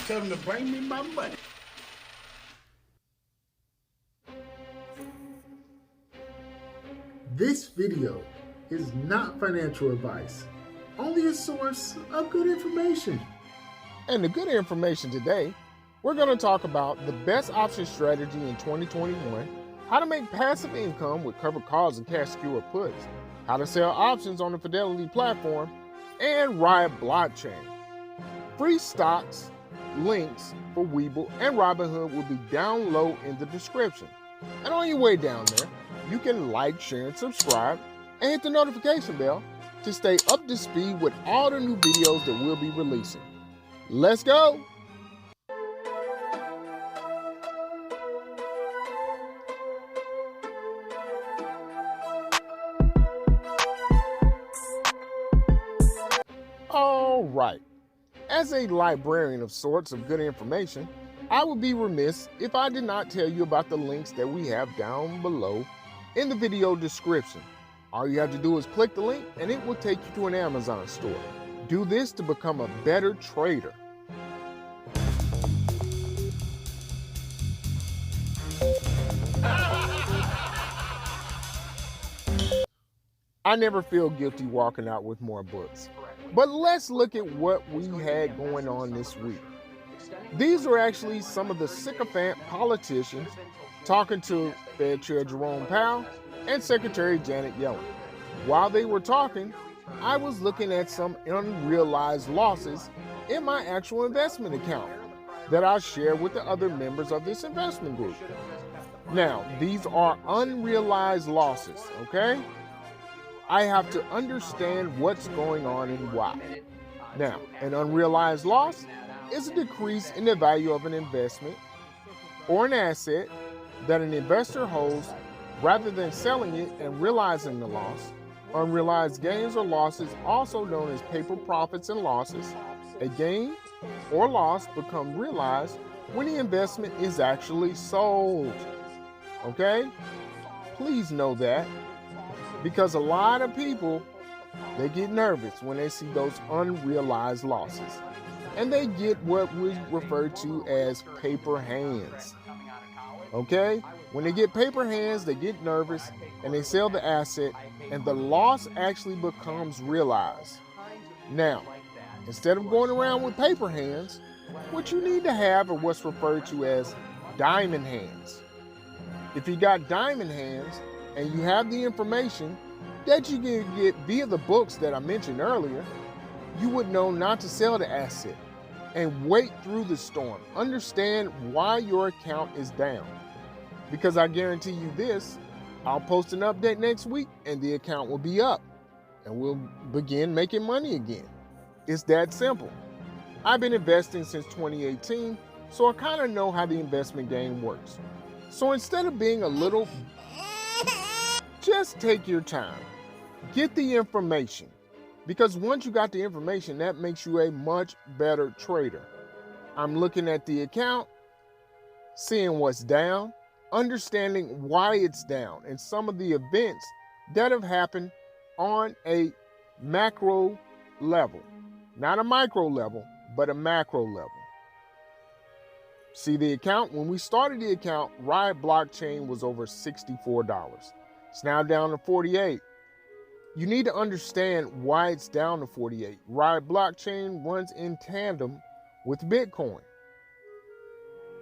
Tell them to bring me my money. This video is not financial advice, only a source of good information. And the good information today, we're going to talk about the best option strategy in 2021, how to make passive income with covered calls and cash secured puts, how to sell options on the Fidelity platform, and Riot blockchain. Free stocks, links for Webull and Robinhood will be down low in the description. And on your way down there, you can like, share, and subscribe, and hit the notification bell to stay up to speed with all the new videos that we'll be releasing. Let's go! All right. As a librarian of sorts of good information, I would be remiss if I did not tell you about the links that we have down below in the video description. All you have to do is click the link and it will take you to an Amazon store. Do this to become a better trader. I never feel guilty walking out with more books. But let's look at what we had going on this week. These are actually some of the sycophant politicians talking to Fed Chair Jerome Powell and Secretary Janet Yellen. While they were talking, I was looking at some unrealized losses in my actual investment account that I share with the other members of this investment group. Now, these are unrealized losses, okay? I have to understand what's going on and why. Now, an unrealized loss is a decrease in the value of an investment or an asset that an investor holds rather than selling it and realizing the loss. Unrealized gains or losses, also known as paper profits and losses. A gain or loss become realized when the investment is actually sold. Okay? Please know that, because a lot of people, they get nervous when they see those unrealized losses. And they get what we refer to as paper hands. Okay? When they get paper hands, they get nervous and they sell the asset and the loss actually becomes realized. Now, instead of going around with paper hands, what you need to have are what's referred to as diamond hands. If you got diamond hands and you have the information that you can get via the books that I mentioned earlier, you would know not to sell the asset and wait through the storm. Understand why your account is down. Because I guarantee you this, I'll post an update next week and the account will be up and we'll begin making money again. It's that simple. I've been investing since 2018, so I kind of know how the investment game works. So instead of being a little, just take your time. Get the information. Because once you got the information, that makes you a much better trader. I'm looking at the account, seeing what's down, understanding why it's down, and some of the events that have happened on a macro level. Not a micro level, but a macro level. See the account? When we started the account, Riot blockchain was over $64. It's now down to 48. You need to understand why it's down to 48. Riot blockchain runs in tandem with Bitcoin.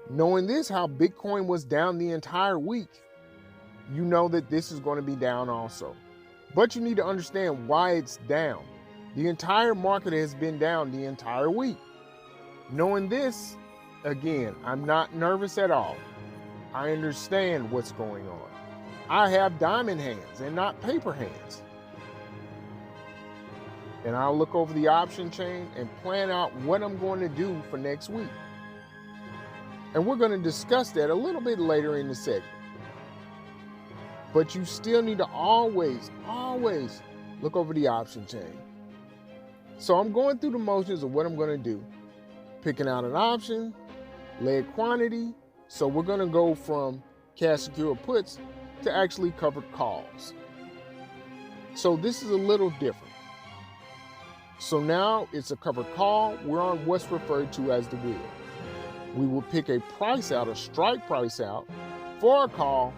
Knowing this, how Bitcoin was down the entire week, you know that this is going to be down also. But you need to understand why it's down. The entire market has been down the entire week. Knowing this, again, I'm not nervous at all. I understand what's going on. I have diamond hands and not paper hands. And I'll look over the option chain and plan out what I'm going to do for next week. And we're going to discuss that a little bit later in the segment. But you still need to always look over the option chain. So I'm going through the motions of what I'm going to do. Picking out an option, leg quantity. So we're going to go from cash secured puts to actually covered calls. So this is a little different. So now it's a covered call. We're on what's referred to as the wheel. we will pick a price out, a strike price out, for a call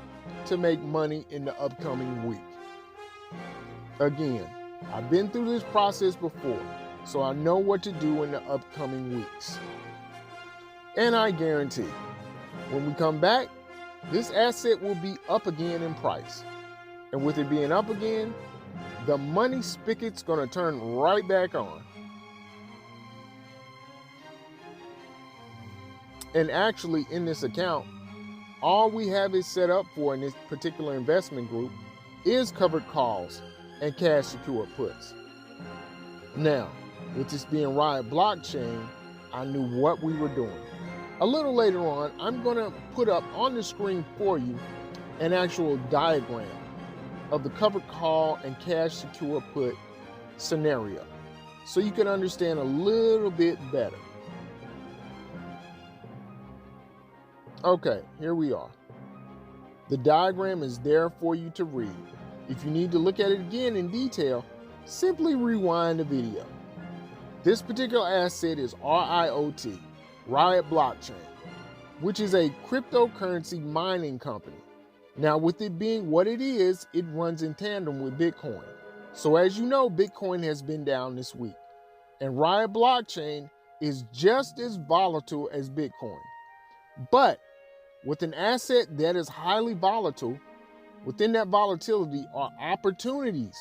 to make money in the upcoming week. Again, I've been through this process before, so I know what to do in the upcoming weeks. And I guarantee, when we come back, this asset will be up again in price. And with it being up again, the money spigot's gonna turn right back on. And actually, in this account, all we have it set up for in this particular investment group is covered calls and cash secure puts. Now, with this being Riot blockchain, I knew what we were doing. A little later on, I'm gonna put up on the screen for you an actual diagram of the covered call and cash secure put scenario, so you can understand a little bit better. Okay, here we are. The diagram is there for you to read. If you need to look at it again in detail, simply rewind the video. This particular asset is RIOT, Riot Blockchain, which is a cryptocurrency mining company. Now, with it being what it is, it runs in tandem with Bitcoin. So as you know, Bitcoin has been down this week, and Riot Blockchain is just as volatile as Bitcoin. But with an asset that is highly volatile, within that volatility are opportunities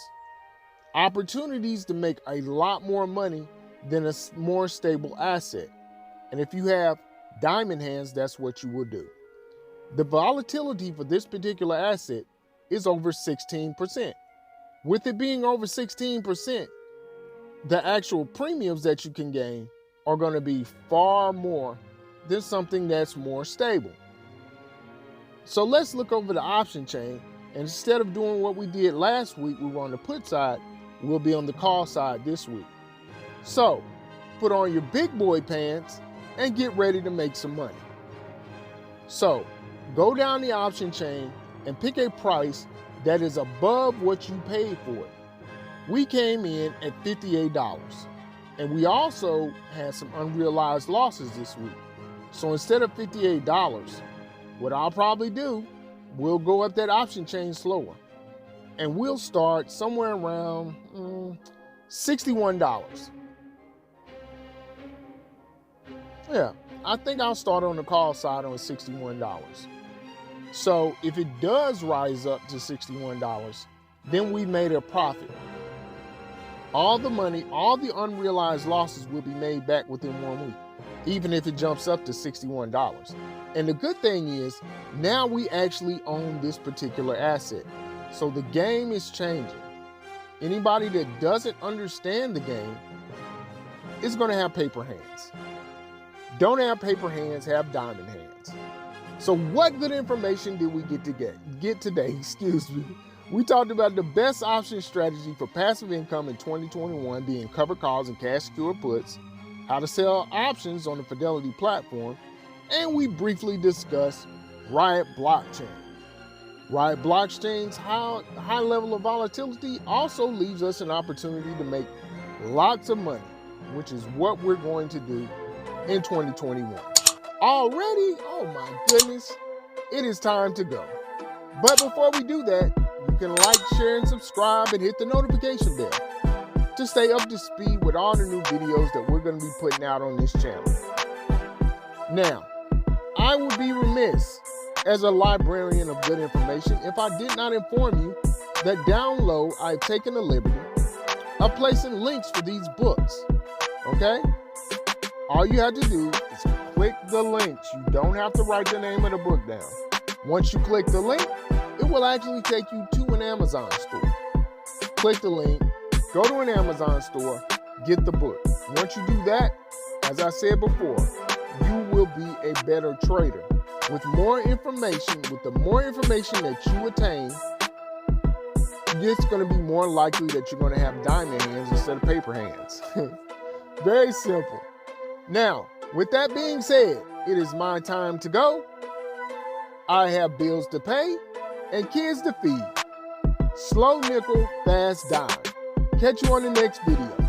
to make a lot more money than a more stable asset. And if you have diamond hands, that's what you will do. The volatility for this particular asset is over 16%. With it being over 16%, the actual premiums that you can gain are going to be far more than something that's more stable. So let's look over the option chain. And instead of doing what we did last week, we were on the put side, we'll be on the call side this week. So put on your big boy pants and get ready to make some money. So go down the option chain and pick a price that is above what you paid for it. We came in at $58, and we also had some unrealized losses this week. So instead of $58, what I'll probably do, we'll go up that option chain slower, and we'll start somewhere around $61. Yeah, I think I'll start on the call side on $61. So if it does rise up to $61, then we made a profit. All the money, all the unrealized losses will be made back within 1 week, even if it jumps up to $61. And the good thing is, now we actually own this particular asset. So the game is changing. Anybody that doesn't understand the game is going to have paper hands. Don't have paper hands, have diamond hands. So what good information did we get today? Excuse me. We talked about the best option strategy for passive income in 2021 being covered calls and cash secure puts, how to sell options on the Fidelity platform, and we briefly discussed Riot Blockchain. Riot Blockchain's high level of volatility also leaves us an opportunity to make lots of money, which is what we're going to do in 2021. Already? Oh my goodness, it is time to go. But before we do that, you can like, share, and subscribe and hit the notification bell to stay up to speed with all the new videos that we're going to be putting out on this channel. Now, I would be remiss as a librarian of good information if I did not inform you that down low I've taken the liberty of placing links for these books, okay? All you have to do is click the links. You don't have to write the name of the book down. Once you click the link, it will actually take you to an Amazon store. Click the link, go to an Amazon store, get the book. Once you do that, as I said before, you will be a better trader. With more information, with the more information that you attain, it's going to be more likely that you're going to have diamond hands instead of paper hands. Very simple. Now, with that being said, it is my time to go. I have bills to pay and kids to feed. Slow nickel, fast dime. Catch you on the next video.